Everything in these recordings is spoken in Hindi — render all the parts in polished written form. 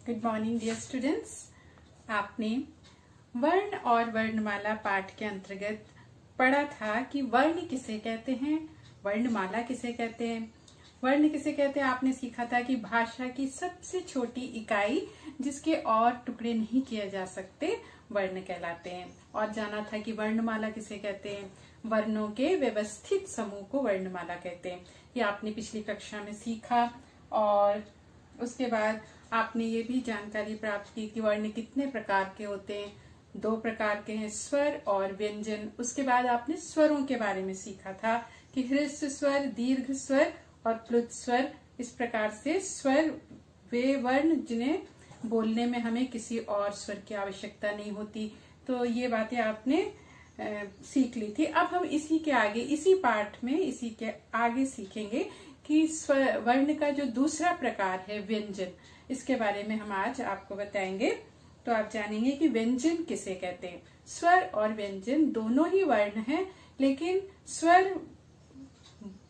Good morning dear students. आपने वर्ण और वर्णमाला पाठ के अंतर्गत पढ़ा था कि वर्ण किसे कहते हैं, वर्णमाला किसे कहते हैं। वर्ण किसे कहते हैं आपने सीखा था कि भाषा की सबसे छोटी इकाई जिसके और टुकड़े नहीं किए जा सकते वर्ण कहलाते हैं। और जाना था कि वर्णमाला किसे कहते हैं, वर्णों के व्यवस्थित समूह को वर्णमाला कहते हैं। ये आपने पिछली कक्षा में सीखा। और उसके बाद आपने ये भी जानकारी प्राप्त की कि वर्ण कितने प्रकार के होते हैं। 2 प्रकार के हैं, स्वर और व्यंजन। उसके बाद आपने स्वरों के बारे में सीखा था कि ह्रस्व स्वर, दीर्घ स्वर और प्लुत स्वर। इस प्रकार से स्वर वे वर्ण जिन्हें बोलने में हमें किसी और स्वर की आवश्यकता नहीं होती। तो ये बातें आपने सीख ली थी। अब हम इसी के आगे, इसी पाठ में इसी के आगे सीखेंगे कि वर्ण का जो दूसरा प्रकार है व्यंजन, इसके बारे में हम आज आपको बताएंगे। तो आप जानेंगे कि व्यंजन किसे कहते हैं। स्वर और व्यंजन दोनों ही वर्ण हैं, लेकिन स्वर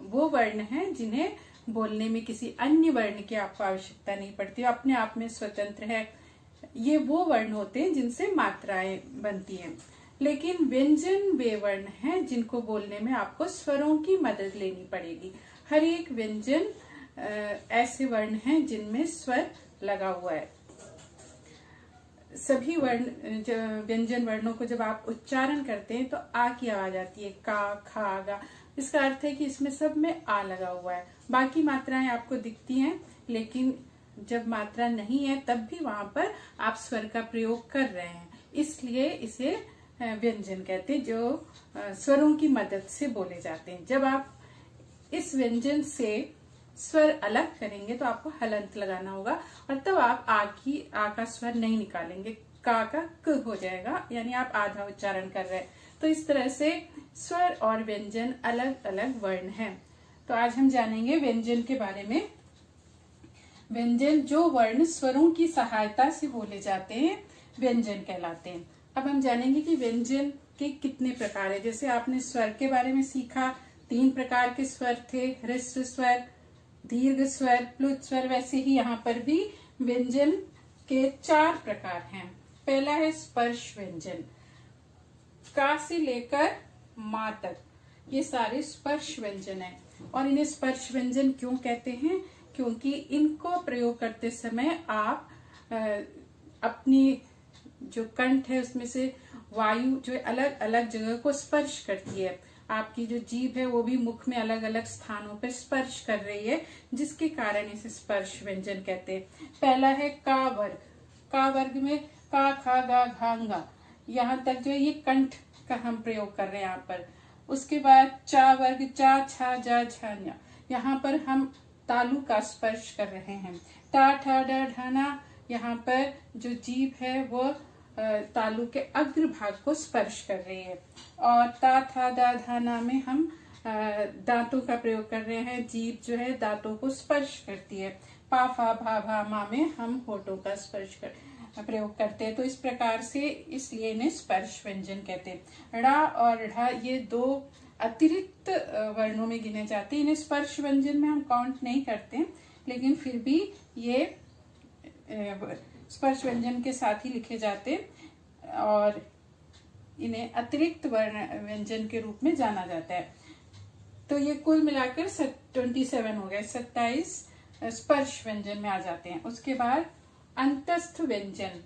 वो वर्ण हैं जिन्हें बोलने में किसी अन्य वर्ण की आपको आवश्यकता नहीं पड़ती, अपने आप में स्वतंत्र है। ये वो वर्ण होते हैं जिनसे मात्राएं बनती हैं। लेकिन व्यंजन वे वर्ण हैं जिनको बोलने में आपको स्वरों की मदद लेनी पड़ेगी। हर एक व्यंजन ऐसे वर्ण हैं जिनमें स्वर लगा हुआ है। सभी वर्ण व्यंजन वर्णों को जब आप उच्चारण करते हैं तो आ की आवाज आती है, का, खा, गा। इसका अर्थ है कि इसमें सब में आ लगा हुआ है। बाकी मात्राएं आपको दिखती हैं, लेकिन जब मात्रा नहीं है तब भी वहां पर आप स्वर का प्रयोग कर रहे हैं, इसलिए इसे व्यंजन कहते हैं, जो स्वरों की मदद से बोले जाते हैं। जब आप इस व्यंजन से स्वर अलग करेंगे तो आपको हलंत लगाना होगा, और तब आप आ का स्वर नहीं निकालेंगे, का क हो जाएगा, यानी आप आधा उच्चारण कर रहे हैं। तो इस तरह से स्वर और व्यंजन अलग अलग वर्ण हैं। तो आज हम जानेंगे व्यंजन के बारे में। व्यंजन जो वर्ण स्वरों की सहायता से बोले जाते हैं व्यंजन कहलाते हैं। अब हम जानेंगे कि व्यंजन के कितने प्रकार है। जैसे आपने स्वर के बारे में सीखा, 3 प्रकार के स्वर थे, ह्रस्व स्वर, दीर्घ स्वर, प्लुत स्वर। वैसे ही यहाँ पर भी व्यंजन के 4 प्रकार हैं। पहला है स्पर्श व्यंजन। का से लेकर मा तक ये सारे स्पर्श व्यंजन हैं। और इन्हें स्पर्श व्यंजन क्यों कहते हैं? क्योंकि इनको प्रयोग करते समय आप अपनी जो कंठ है उसमें से वायु जो अलग अलग जगह को स्पर्श करती है। आपकी जो जीभ है वो भी मुख में अलग अलग स्थानों पर स्पर्श कर रही है, जिसके कारण इसे स्पर्श व्यंजन कहते हैं। पहला है का वर्ग। का वर्ग में का, खा, गा, घा, गा, यहाँ तक जो है ये कंठ का हम प्रयोग कर रहे हैं यहाँ पर। उसके बाद चा वर्ग, चा, छा, जा, झा, न्या, यहाँ पर हम तालु का स्पर्श कर रहे हैं। टा, ठा, डा, ढाना, यहाँ पर जो जीभ है वो तालु के अग्र भाग को स्पर्श कर रही है। और ता, था, दा, धाना में हम दांतों का प्रयोग कर रहे हैं। जीभ जो है दांतों को स्पर्श करती है। पा, फा, भा, भा, मा में हम होठों का प्रयोग करते हैं। तो इस प्रकार से इसलिए इन्हें स्पर्श व्यंजन कहते हैं। ड़ा और ढा ये 2 अतिरिक्त वर्णों में गिने जाते हैं। इन्हें स्पर्श व्यंजन में हम काउंट नहीं करते, लेकिन फिर भी ये स्पर्श व्यंजन के साथ ही लिखे जाते और इन्हें अतिरिक्त वर्ण व्यंजन के रूप में जाना जाता है। तो ये कुल मिलाकर 27 हो गए, 27 स्पर्श व्यंजन में आ जाते हैं। उसके बाद अंतस्थ व्यंजन,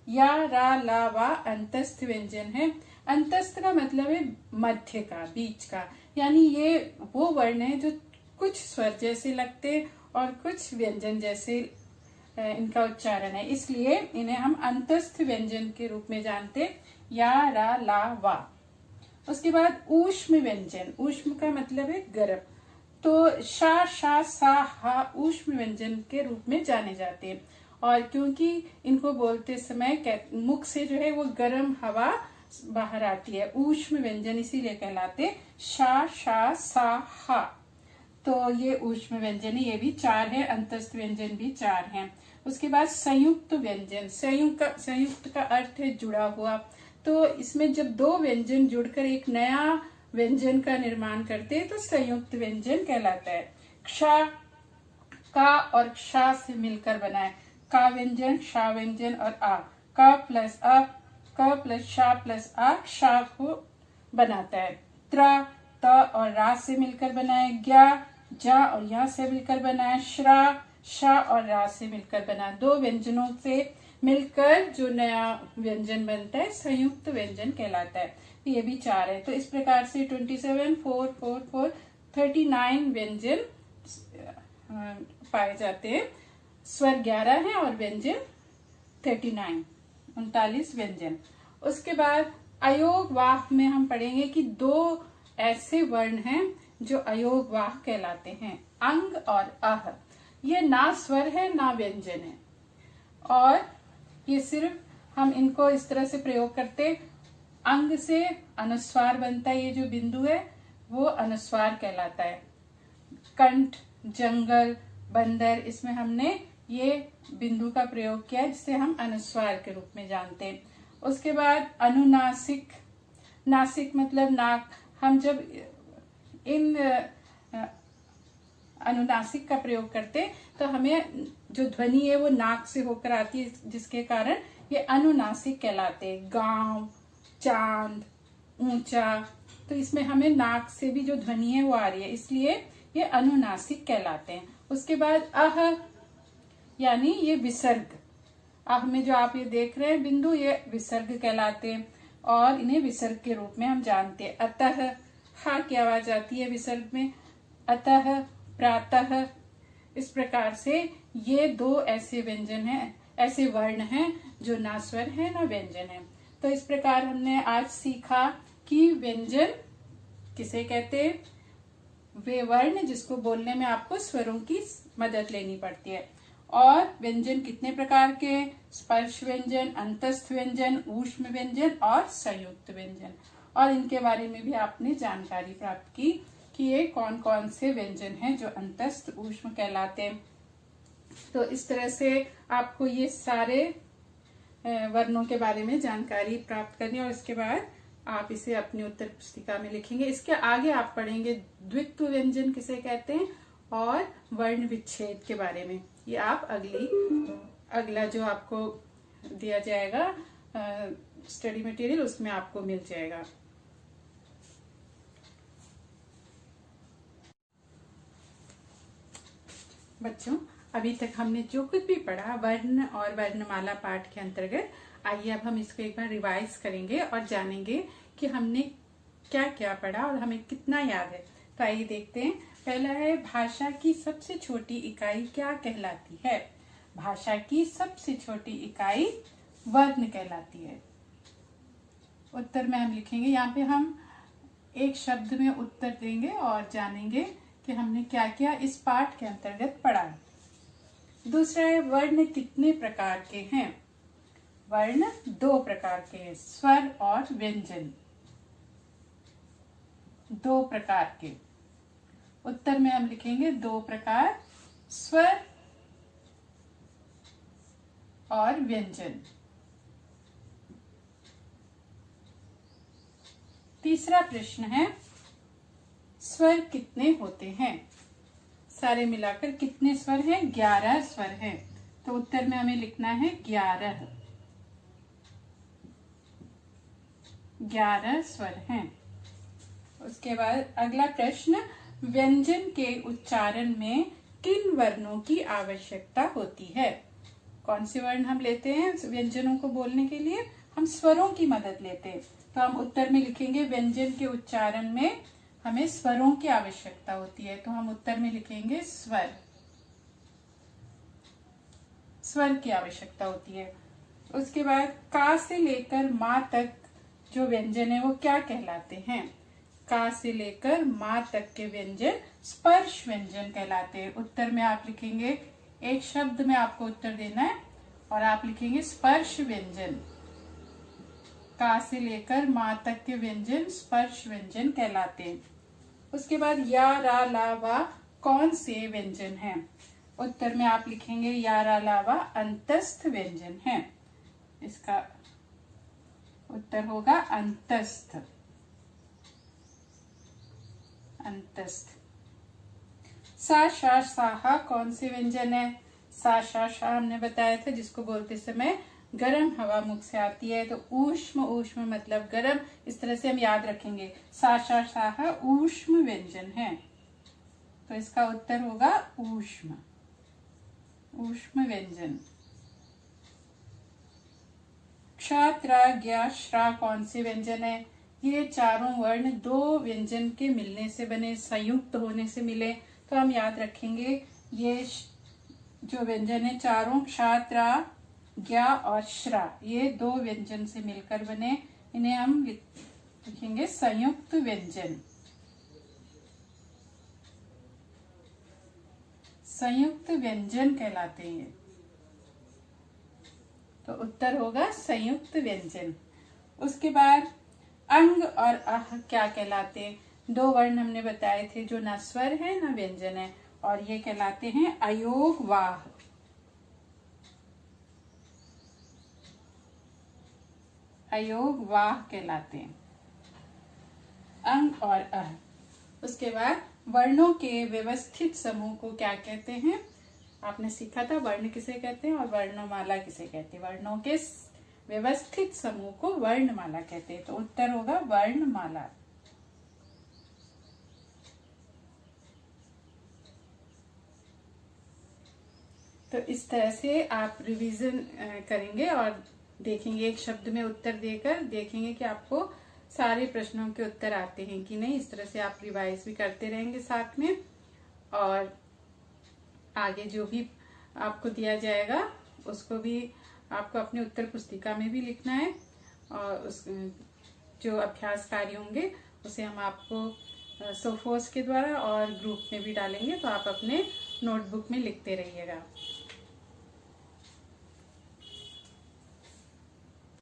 या, रा, ला, वा अंतस्थ व्यंजन है। अंतस्थ का मतलब है मध्य का, बीच का, यानी ये वो वर्ण है जो कुछ स्वर जैसे लगते और कुछ व्यंजन जैसे इनका उच्चारण है, इसलिए इन्हें हम अंतस्थ व्यंजन के रूप में जानते, या, रा, ला, वा। उसके बाद ऊष्म व्यंजन। ऊष्म का मतलब है गर्म, तो शा, शा, सा, हा ऊष्म व्यंजन के रूप में जाने जाते हैं। और क्योंकि इनको बोलते समय मुख से जो है वो गर्म हवा बाहर आती है, ऊष्म व्यंजन इसीलिए कहलाते शा, शा, सा, हा। तो ये ऊष्म व्यंजन है। ये भी 4 है, अंतस्थ व्यंजन भी 4 हैं। उसके बाद संयुक्त व्यंजन। संयुक्त का अर्थ है जुड़ा हुआ। तो इसमें जब 2 व्यंजन जुड़कर एक नया व्यंजन का निर्माण करते हैं तो संयुक्त व्यंजन कहलाता है। क्ष का और क्ष से मिलकर बना है। का व्यंजन, शा व्यंजन और आ, का प्लस अ, क प्लस शा प्लस आ, शा को बनाता है। त्र, त और रा से मिलकर बना है। ज्ञा, जा और या से मिलकर बना है। श्रा, शा और रा से मिलकर बना। दो व्यंजनों से मिलकर जो नया व्यंजन बनता है संयुक्त व्यंजन कहलाता है। ये भी 4 है। तो इस प्रकार से 27, 4, 4, 4, 39 व्यंजन पाए जाते हैं। स्वर 11 है और व्यंजन 39, 39 व्यंजन। उसके बाद अयोग वाह में हम पढ़ेंगे कि 2 ऐसे वर्ण हैं जो अयोग वाह कहलाते हैं, अंग और अह। ये ना स्वर है ना व्यंजन है, और ये सिर्फ हम इनको इस तरह से प्रयोग करते, अंग से अनुस्वार बनता है। ये जो बिंदु है वो अनुस्वार कहलाता है। कंठ, जंगल, बंदर, इसमें हमने ये बिंदु का प्रयोग किया है जिसे हम अनुस्वार के रूप में जानते हैं। उसके बाद अनुनासिक, नासिक मतलब नाक। हम जब इन अनुनासिक का प्रयोग करते तो हमें जो ध्वनि है वो नाक से होकर आती है, जिसके कारण ये अनुनासिक कहलाते हैं। गांव, चांद, ऊंचा, तो इसमें हमें नाक से भी जो ध्वनि है वो आ रही है, इसलिए ये अनुनासिक कहलाते हैं। उसके बाद अह यानी ये विसर्ग। अह में जो आप ये देख रहे हैं बिंदु, ये विसर्ग कहलाते हैं और इन्हें विसर्ग के रूप में हम जानते हैं। अतः, हा की आवाज आती है विसर्ग में। अतः, प्रातः, इस प्रकार से ये 2 ऐसे व्यंजन हैं, ऐसे वर्ण हैं जो ना स्वर है ना व्यंजन है। तो इस प्रकार हमने आज सीखा कि व्यंजन किसे कहते हैं। वे वर्ण जिसको बोलने में आपको स्वरों की मदद लेनी पड़ती है। और व्यंजन कितने प्रकार के, स्पर्श व्यंजन, अंतस्थ व्यंजन, ऊष्म व्यंजन और संयुक्त व्यंजन। और इनके बारे में भी आपने जानकारी प्राप्त की कि ये कौन कौन से व्यंजन हैं जो अंतस्थ, ऊष्म कहलाते हैं। तो इस तरह से आपको ये सारे वर्णों के बारे में जानकारी प्राप्त करनी है और इसके बाद आप इसे अपनी उत्तर पुस्तिका में लिखेंगे। इसके आगे आप पढ़ेंगे द्वित्व व्यंजन किसे कहते हैं और वर्ण विच्छेद के बारे में। ये आप अगला जो आपको दिया जाएगा स्टडी मटेरियल, उसमें आपको मिल जाएगा। बच्चों, अभी तक हमने जो कुछ भी पढ़ा वर्ण और वर्णमाला पाठ के अंतर्गत, आइए अब हम इसको एक बार रिवाइज करेंगे और जानेंगे कि हमने क्या क्या पढ़ा और हमें कितना याद है। तो आइए देखते हैं। पहला है, भाषा की सबसे छोटी इकाई क्या कहलाती है। भाषा की सबसे छोटी इकाई वर्ण कहलाती है। उत्तर में हम लिखेंगे, यहाँ पे हम एक शब्द में उत्तर देंगे और जानेंगे कि हमने क्या क्या इस पाठ के अंतर्गत पढ़ा है। दूसरा है, वर्ण कितने प्रकार के हैं। वर्ण 2 प्रकार के हैं, स्वर और व्यंजन, 2 प्रकार के। उत्तर में हम लिखेंगे 2 प्रकार, स्वर और व्यंजन। तीसरा प्रश्न है, स्वर कितने होते हैं। सारे मिलाकर कितने स्वर हैं। 11 स्वर हैं। तो उत्तर में हमें लिखना है 11, 11 स्वर हैं। उसके बाद अगला प्रश्न, व्यंजन के उच्चारण में किन वर्णों की आवश्यकता होती है। कौन से वर्ण हम लेते हैं व्यंजनों को बोलने के लिए, हम स्वरों की मदद लेते हैं। तो हम उत्तर में लिखेंगे, व्यंजन के उच्चारण में हमें स्वरों की आवश्यकता होती है। तो हम उत्तर में लिखेंगे स्वर, स्वर की आवश्यकता होती है। उसके बाद का से लेकर माँ तक जो व्यंजन है वो क्या कहलाते हैं। का से लेकर माँ तक के व्यंजन स्पर्श व्यंजन कहलाते हैं। उत्तर में आप लिखेंगे, एक शब्द में आपको उत्तर देना है और आप लिखेंगे स्पर्श व्यंजन। का से लेकर माँ तक के व्यंजन स्पर्श व्यंजन कहलाते हैं। उसके बाद या, रा, ला, वा कौन से व्यंजन हैं। उत्तर में आप लिखेंगे या, रा, ला, वा अंतस्थ व्यंजन हैं। इसका उत्तर होगा अंतस्थ, अंतस्थ। सा, शा, साहा कौन से व्यंजन है। सा हमने बताया था, जिसको बोलते समय गर्म हवा मुख से आती है। तो ऊष्म, ऊष्म मतलब गर्म, इस तरह से हम याद रखेंगे। सा ऊष्म व्यंजन है, तो इसका उत्तर होगा ऊष्म, ऊष्म व्यंजन। क्ष, त्र, ज्ञ, श्रा कौन से व्यंजन है? ये चारों वर्ण दो व्यंजन के मिलने से बने, संयुक्त होने से मिले। तो हम याद रखेंगे ये जो व्यंजन है चारों, क्ष, त्र, ज्ञ और श्रा, ये दो व्यंजन से मिलकर बने, इन्हें हम लिखेंगे संयुक्त व्यंजन, संयुक्त व्यंजन कहलाते हैं। तो उत्तर होगा संयुक्त व्यंजन। उसके बाद अंग और अह क्या कहलाते हैं? दो वर्ण हमने बताए थे जो न स्वर है न व्यंजन है, और ये कहलाते हैं अयोग वाह। अयोग वाह कहलाते हैं अंग और अह। उसके बाद वर्णों के व्यवस्थित समूह को क्या कहते हैं? आपने सीखा था वर्ण किसे कहते हैं और वर्णमाला किसे कहते हैं। वर्णों के व्यवस्थित समूह को वर्णमाला कहते हैं। तो उत्तर होगा वर्णमाला। तो इस तरह से आप रिवीजन करेंगे और देखेंगे, एक शब्द में उत्तर देकर देखेंगे कि आपको सारे प्रश्नों के उत्तर आते हैं कि नहीं। इस तरह से आप रिवाइज भी करते रहेंगे साथ में, और आगे जो भी आपको दिया जाएगा उसको भी आपको अपनी उत्तर पुस्तिका में भी लिखना है, और उस जो अभ्यास कार्य होंगे उसे हम आपको सोफोस के द्वारा और ग्रुप में भी डालेंगे, तो आप अपने नोटबुक में लिखते रहिएगा।